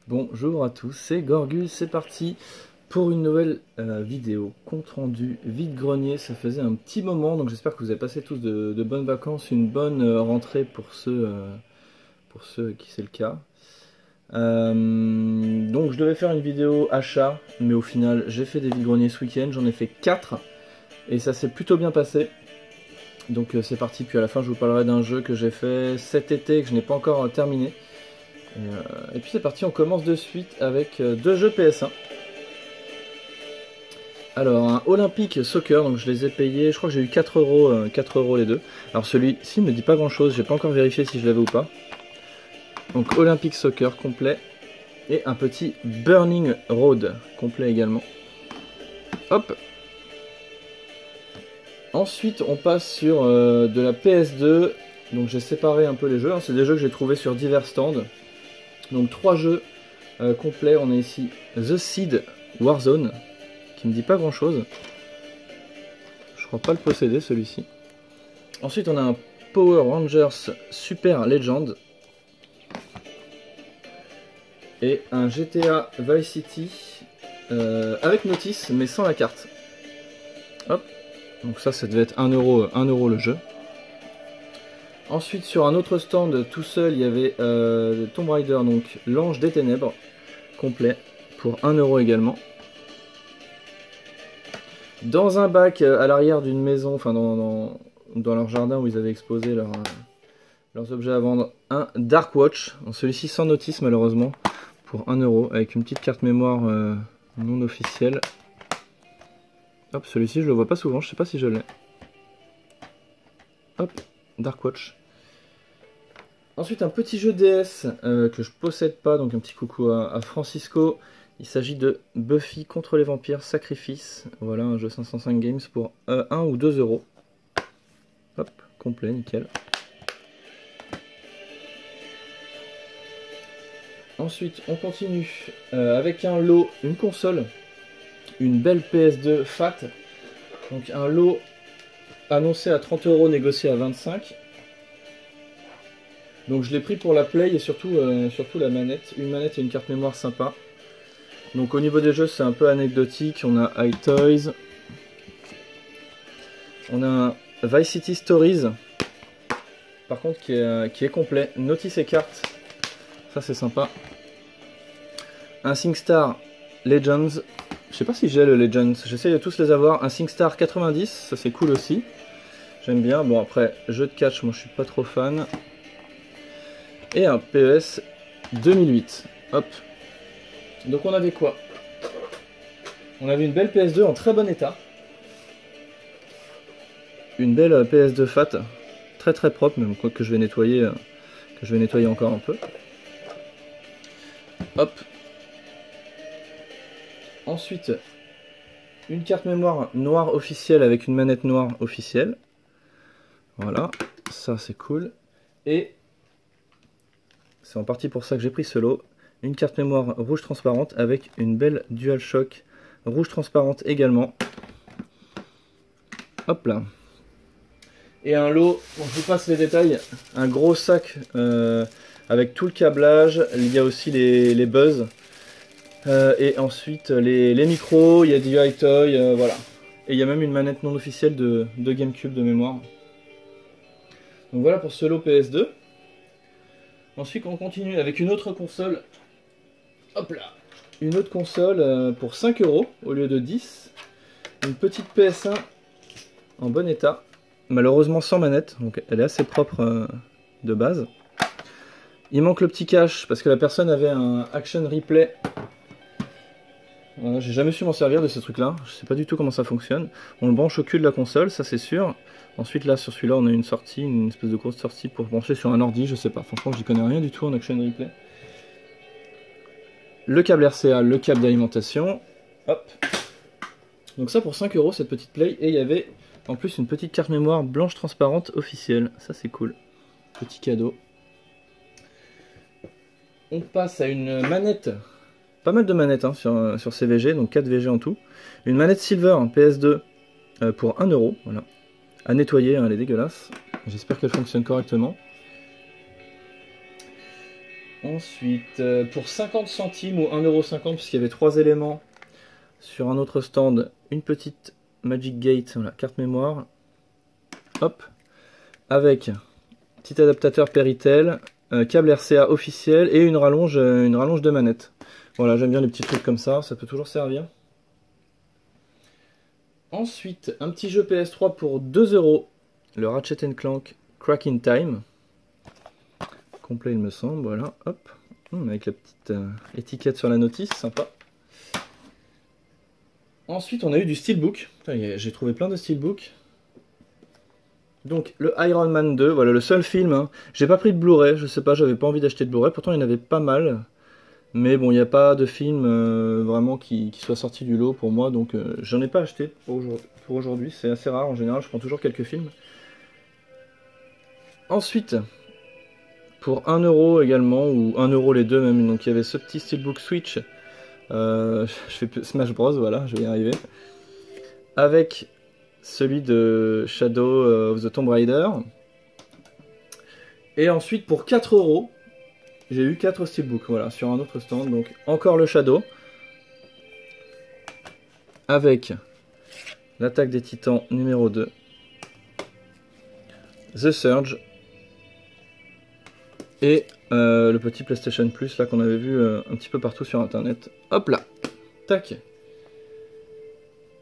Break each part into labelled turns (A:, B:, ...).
A: Bonjour à tous, c'est Gorgus, c'est parti pour une nouvelle vidéo compte rendu vide-grenier. Ça faisait un petit moment, donc j'espère que vous avez passé tous de bonnes vacances, une bonne rentrée pour ceux qui c'est le cas. Donc je devais faire une vidéo achat, mais au final j'ai fait des vide-greniers ce week-end, j'en ai fait 4 et ça s'est plutôt bien passé. Donc c'est parti, puis à la fin je vous parlerai d'un jeu que j'ai fait cet été que je n'ai pas encore terminé. Et puis c'est parti, on commence de suite avec deux jeux PS1. Alors un Olympique Soccer, donc je les ai payés, je crois que j'ai eu 4 euros les deux. Alors celui-ci me dit pas grand chose, j'ai pas encore vérifié si je l'avais ou pas. Donc Olympique Soccer complet. Et un petit Burning Road complet également. Hop. Ensuite on passe sur de la PS2. Donc j'ai séparé un peu les jeux, hein. C'est des jeux que j'ai trouvés sur divers stands. Donc 3 jeux complets, on a ici The Seed Warzone, qui me dit pas grand chose. Je crois pas le posséder celui-ci. Ensuite on a un Power Rangers Super Legend. Et un GTA Vice City avec notice mais sans la carte. Hop. Donc ça devait être 1 euro le jeu. Ensuite sur un autre stand tout seul il y avait Tomb Raider, donc l'Ange des Ténèbres complet pour 1 euro également. Dans un bac à l'arrière d'une maison, enfin dans leur jardin où ils avaient exposé leurs objets à vendre, un Dark Watch, celui-ci sans notice malheureusement, pour 1 euro avec une petite carte mémoire non officielle. Hop, celui-ci je le vois pas souvent, je sais pas si je l'ai. Hop, Dark Watch. Ensuite un petit jeu DS que je possède pas, donc un petit coucou à Francisco. Il s'agit de Buffy contre les vampires Sacrifice. Voilà, un jeu 505 games pour 1 ou 2 euros. Hop, complet, nickel. Ensuite on continue avec un lot, une console, une belle PS2 Fat. Donc un lot annoncé à 30 euros, négocié à 25. Donc je l'ai pris pour la Play et surtout la manette. Une manette et une carte mémoire sympa. Donc au niveau des jeux c'est un peu anecdotique. On a iToys. On a un Vice City Stories. Par contre qui est complet. Notice et carte. Ça c'est sympa. Un SingStar Legends. Je sais pas si j'ai le Legends. J'essaie de tous les avoir. Un SingStar 90. Ça c'est cool aussi. J'aime bien. Bon après jeu de catch moi je suis pas trop fan. Et un PES 2008. Hop. Donc on avait quoi? On avait une belle PS2 en très bon état. Une belle PS2 Fat. Très très propre, même quoi que je vais nettoyer encore un peu. Hop. Ensuite, une carte mémoire noire officielle avec une manette noire officielle. Voilà, ça c'est cool. Et c'est en partie pour ça que j'ai pris ce lot. Une carte mémoire rouge transparente avec une belle DualShock rouge transparente également. Hop là. Et un lot, bon, je vous passe les détails, un gros sac avec tout le câblage. Il y a aussi les buzz. Et ensuite les micros, il y a du iToy, voilà. Et il y a même une manette non officielle de GameCube de mémoire. Donc voilà pour ce lot PS2. Ensuite on continue avec une autre console. Hop là. Une autre console pour 5 euros au lieu de 10. Une petite PS1 en bon état. Malheureusement sans manette, donc elle est assez propre de base. Il manque le petit cache parce que la personne avait un Action Replay. Voilà, j'ai jamais su m'en servir de ce truc là, je sais pas du tout comment ça fonctionne. On le branche au cul de la console, ça c'est sûr. Ensuite là sur celui-là on a une sortie, une espèce de grosse sortie pour brancher sur un ordi, je sais pas, franchement j'y connais rien du tout en Action Replay. Le câble RCA, le câble d'alimentation, hop. Donc ça pour 5 euros cette petite play, et il y avait en plus une petite carte mémoire blanche transparente officielle, ça c'est cool. Petit cadeau. On passe à une manette. Pas mal de manettes hein, sur CVG, donc 4 VG en tout. Une manette Silver PS2 pour 1 euro, voilà. À nettoyer, hein, elle est dégueulasse. J'espère qu'elle fonctionne correctement. Ensuite, pour 50 centimes ou 1,50 €, puisqu'il y avait 3 éléments sur un autre stand, une petite Magic Gate, voilà, carte mémoire. Hop. Avec petit adaptateur Péritel, câble RCA officiel et une rallonge de manette. Voilà, j'aime bien les petits trucs comme ça peut toujours servir. Ensuite, un petit jeu PS3 pour 2 €, le Ratchet & Clank Cracking Time. Complet il me semble, voilà, hop. Avec la petite étiquette sur la notice, sympa. Ensuite, on a eu du Steelbook. J'ai trouvé plein de Steelbook. Donc, le Iron Man 2, voilà le seul film. Hein. J'ai pas pris de Blu-ray, je sais pas, j'avais pas envie d'acheter de Blu-ray. Pourtant, il y en avait pas mal. Mais bon, il n'y a pas de film vraiment qui soit sorti du lot pour moi. Donc, j'en ai pas acheté pour aujourd'hui. C'est assez rare, en général, je prends toujours quelques films. Ensuite, pour 1 € également, ou 1 € les deux même. Donc, il y avait ce petit Steelbook Switch. Je fais Smash Bros, voilà, je vais y arriver. Avec celui de Shadow of the Tomb Raider. Et ensuite, pour 4 €, j'ai eu 4 steelbooks, voilà, sur un autre stand. Donc, encore le Shadow. Avec l'Attaque des Titans numéro 2. The Surge. Et le petit PlayStation Plus, là, qu'on avait vu un petit peu partout sur Internet. Hop là. Tac.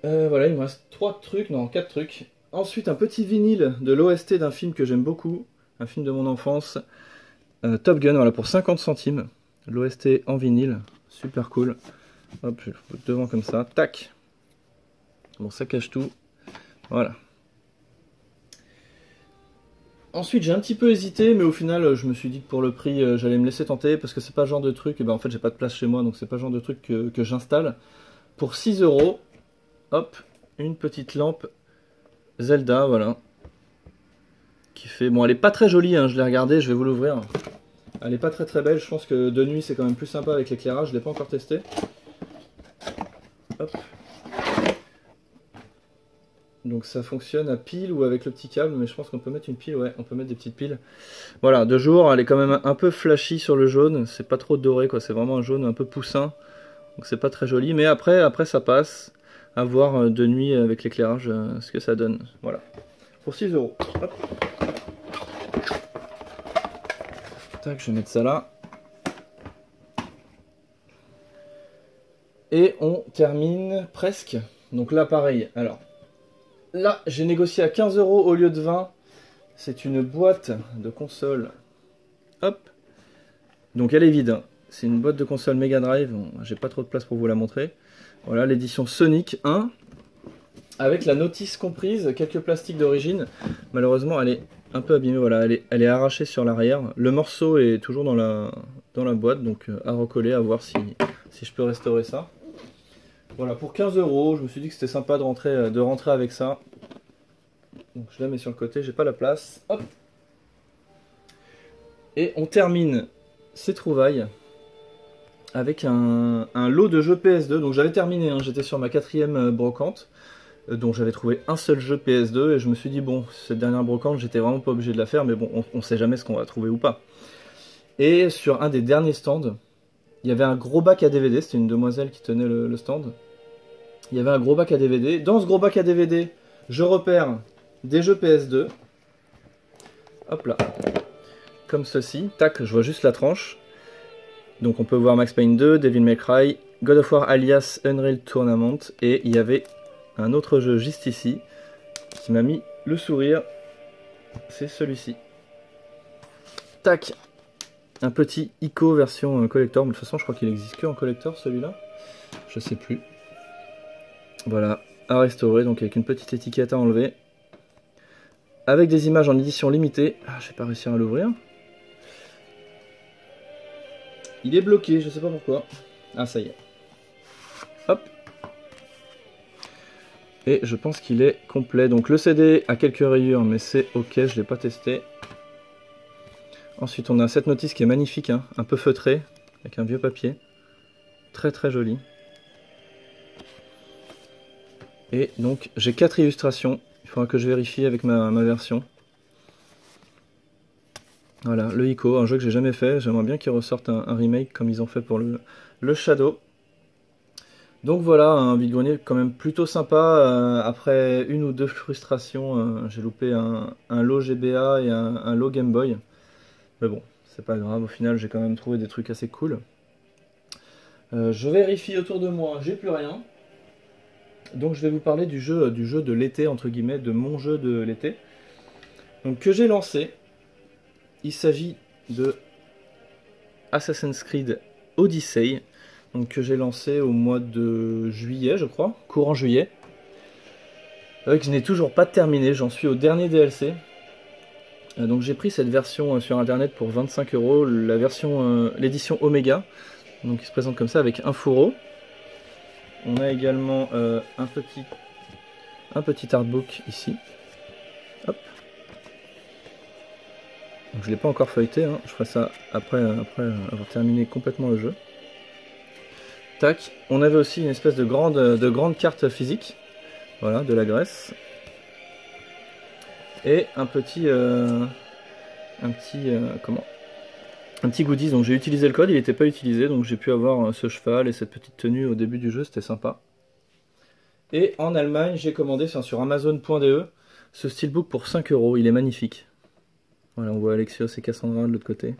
A: Voilà, il me reste 3 trucs, non 4 trucs. Ensuite, un petit vinyle de l'OST d'un film que j'aime beaucoup, un film de mon enfance, Top Gun, voilà, pour 50 centimes. L'OST en vinyle, super cool. Hop, je le fous devant comme ça, tac. Bon, ça cache tout, voilà. Ensuite, j'ai un petit peu hésité, mais au final, je me suis dit que pour le prix, j'allais me laisser tenter, parce que c'est pas le genre de truc, et ben en fait, j'ai pas de place chez moi, donc c'est pas le genre de truc que j'installe. Pour 6 €. Hop, une petite lampe Zelda, voilà. Qui fait... Bon, elle est pas très jolie, hein, je l'ai regardée, je vais vous l'ouvrir. Elle est pas très très belle, je pense que de nuit c'est quand même plus sympa avec l'éclairage, je l'ai pas encore testé. Hop. Donc ça fonctionne à pile ou avec le petit câble, mais je pense qu'on peut mettre une pile, ouais, on peut mettre des petites piles. Voilà, de jour, elle est quand même un peu flashy sur le jaune, c'est pas trop doré quoi, c'est vraiment un jaune un peu poussin. Donc c'est pas très joli, mais après ça passe. À voir de nuit avec l'éclairage ce que ça donne. Voilà. Pour 6 €. Hop. Tac, je vais mettre ça là. Et on termine presque. Donc là, pareil. Alors, là, j'ai négocié à 15 € au lieu de 20. C'est une boîte de console. Hop. Donc elle est vide. C'est une boîte de console Mega Drive. Bon, j'ai pas trop de place pour vous la montrer. Voilà, l'édition Sonic 1, avec la notice comprise, quelques plastiques d'origine. Malheureusement, elle est un peu abîmée, voilà, elle est arrachée sur l'arrière. Le morceau est toujours dans la boîte, donc à recoller, à voir si je peux restaurer ça. Voilà, pour 15 €, je me suis dit que c'était sympa de rentrer avec ça. Donc je la mets sur le côté, j'ai pas la place. Hop. Et on termine ces trouvailles avec un lot de jeux PS2. Donc j'avais terminé, hein, j'étais sur ma 4e brocante, donc j'avais trouvé un seul jeu PS2 et je me suis dit bon, cette dernière brocante j'étais vraiment pas obligé de la faire, mais bon, on sait jamais ce qu'on va trouver ou pas. Et sur un des derniers stands, il y avait un gros bac à DVD, c'était une demoiselle qui tenait le stand. Il y avait un gros bac à DVD. Dans ce gros bac à DVD, je repère des jeux PS2. Hop là, comme ceci. Tac, je vois juste la tranche. Donc on peut voir Max Payne 2, Devil May Cry, God of War alias Unreal Tournament, et il y avait un autre jeu juste ici qui m'a mis le sourire, c'est celui-ci. Tac, un petit ICO version collector, mais de toute façon je crois qu'il existe que en collector celui-là, je sais plus. Voilà, à restaurer, donc avec une petite étiquette à enlever, avec des images en édition limitée. Ah, je vais pas réussir à l'ouvrir. Il est bloqué, je sais pas pourquoi. Ah, ça y est. Hop. Et je pense qu'il est complet. Donc le CD a quelques rayures, mais c'est ok, je ne l'ai pas testé. Ensuite, on a cette notice qui est magnifique, hein, un peu feutrée, avec un vieux papier. Très très joli. Et donc, j'ai 4 illustrations. Il faudra que je vérifie avec ma version. Voilà, le Ico, un jeu que j'ai jamais fait. J'aimerais bien qu'ils ressortent un remake comme ils ont fait pour le Shadow. Donc voilà, un vide-grenier quand même plutôt sympa. Après une ou deux frustrations, j'ai loupé un lot GBA et un lot Game Boy. Mais bon, c'est pas grave, au final j'ai quand même trouvé des trucs assez cool. Je vérifie autour de moi, j'ai plus rien. Donc je vais vous parler du jeu de l'été, entre guillemets, de mon jeu de l'été. Donc que j'ai lancé. Il s'agit de Assassin's Creed Odyssey. Donc que j'ai lancé au mois de juillet, je crois, courant juillet. Que je n'ai toujours pas terminé, j'en suis au dernier DLC. Donc j'ai pris cette version sur internet pour 25 €, la version, l'édition Omega. Donc il se présente comme ça avec un fourreau. On a également un petit artbook ici. Hop. Donc je ne l'ai pas encore feuilleté, hein. Je ferai ça après avoir terminé complètement le jeu. Tac. On avait aussi une espèce de grande carte physique. Voilà, de la Grèce. Et un petit goodies. Donc j'ai utilisé le code, il n'était pas utilisé, donc j'ai pu avoir ce cheval et cette petite tenue au début du jeu, c'était sympa. Et en Allemagne, j'ai commandé sur Amazon.de ce steelbook pour 5 €. Il est magnifique. Voilà, on voit Alexios et Cassandra de l'autre côté.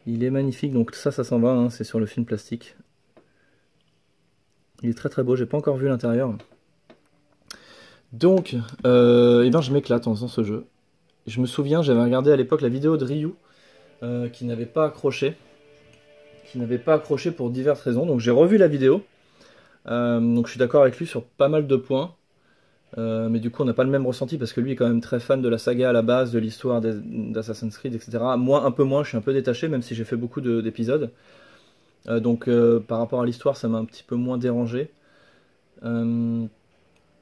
A: Il est magnifique, donc ça s'en va, hein, c'est sur le film plastique. Il est très très beau, j'ai pas encore vu l'intérieur. Donc, eh ben, je m'éclate en faisant ce jeu. Je me souviens, j'avais regardé à l'époque la vidéo de Ryu, qui n'avait pas accroché. Pour diverses raisons, donc j'ai revu la vidéo. Donc je suis d'accord avec lui sur pas mal de points. Mais du coup, on n'a pas le même ressenti parce que lui est quand même très fan de la saga à la base, de l'histoire d'Assassin's Creed, etc. Moi, un peu moins, je suis un peu détaché, même si j'ai fait beaucoup d'épisodes. Donc, par rapport à l'histoire, ça m'a un petit peu moins dérangé. Je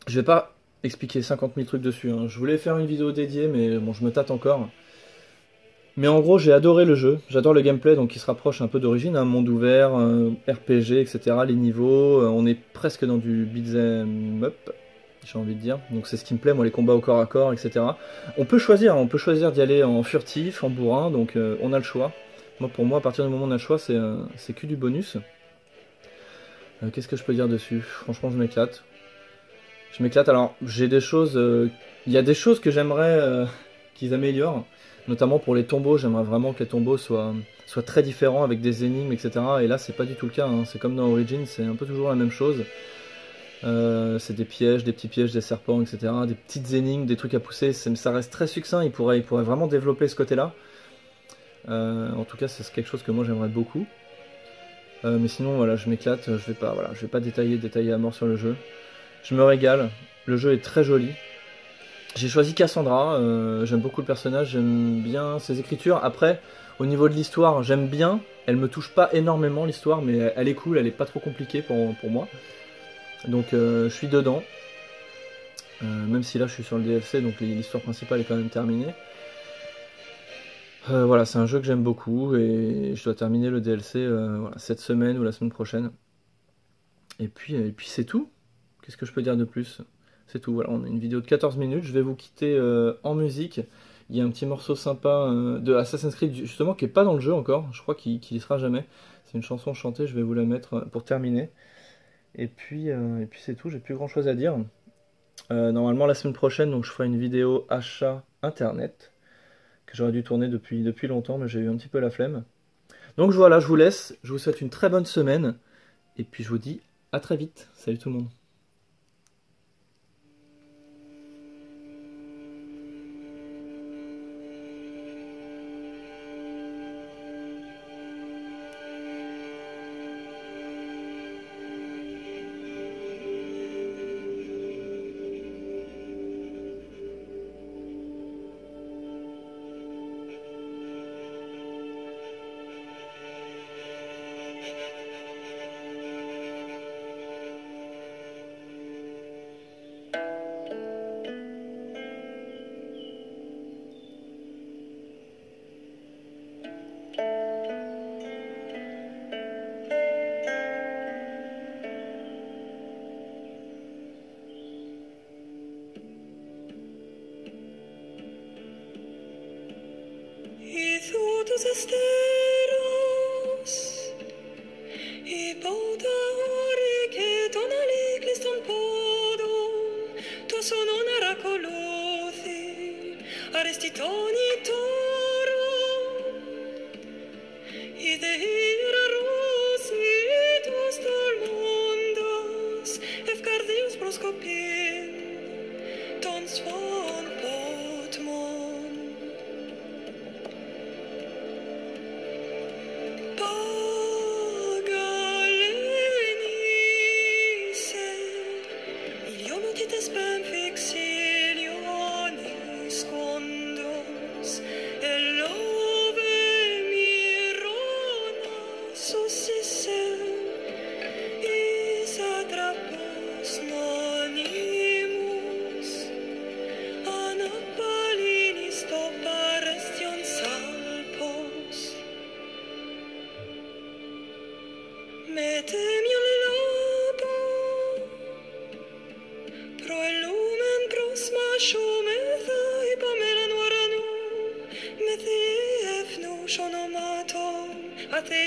A: vais pas expliquer 50 000 trucs dessus, hein. Je voulais faire une vidéo dédiée, mais bon, je me tâte encore. Mais en gros, j'ai adoré le jeu. J'adore le gameplay, donc il se rapproche un peu d'origine, un monde ouvert, RPG, etc. Les niveaux, on est presque dans du beat'em up, j'ai envie de dire. Donc c'est ce qui me plaît, moi, les combats au corps à corps, etc. On peut choisir d'y aller en furtif, en bourrin, donc on a le choix. Pour moi, à partir du moment où on a le choix, c'est que du bonus. Qu'est-ce que je peux dire dessus? Franchement, je m'éclate. Alors, j'ai des choses... Il y a des choses que j'aimerais qu'ils améliorent. Notamment pour les tombeaux, j'aimerais vraiment que les tombeaux soient très différents avec des énigmes, etc. Et là, c'est pas du tout le cas, hein. C'est comme dans Origins, c'est un peu toujours la même chose. C'est des pièges, des petits pièges, des serpents, etc. Des petites énigmes, des trucs à pousser. Ça reste très succinct, il pourrait vraiment développer ce côté-là. En tout cas, c'est quelque chose que moi j'aimerais beaucoup. Mais sinon, voilà, je m'éclate. Je vais pas détailler à mort sur le jeu. Je me régale. Le jeu est très joli. J'ai choisi Cassandra, j'aime beaucoup le personnage, j'aime bien ses écritures. Après, au niveau de l'histoire, j'aime bien. Elle me touche pas énormément l'histoire, mais elle est cool, elle est pas trop compliquée pour moi. Donc je suis dedans. Même si là je suis sur le DLC, donc l'histoire principale est quand même terminée. Voilà, c'est un jeu que j'aime beaucoup et je dois terminer le DLC voilà, cette semaine ou la semaine prochaine. Et puis c'est tout. Qu'est-ce que je peux dire de plus? C'est tout, voilà, on a une vidéo de 14 minutes, je vais vous quitter en musique. Il y a un petit morceau sympa de Assassin's Creed, justement, qui n'est pas dans le jeu encore, je crois qu'il y sera jamais. C'est une chanson chantée, je vais vous la mettre pour terminer. Et puis c'est tout, j'ai plus grand chose à dire. Normalement la semaine prochaine, donc je ferai une vidéo achat internet, que j'aurais dû tourner depuis longtemps, mais j'ai eu un petit peu la flemme. Donc voilà, je vous laisse, je vous souhaite une très bonne semaine, et puis je vous dis à très vite. Salut tout le monde.
B: esteros I båda orike tonali kliston podum to sono naracolothi arestitoni toro ide iraros itos tolmondos efcardios proskopin ton svon potmon Pagalenice iliomotites pem fixilionis condos elove mirona sussisse is atrapos nonimus anapalinis toparestion salpos Metem io le lobo pro el lumen prosma shumetha I pomera nuaranu Methi efnu shonomato Ate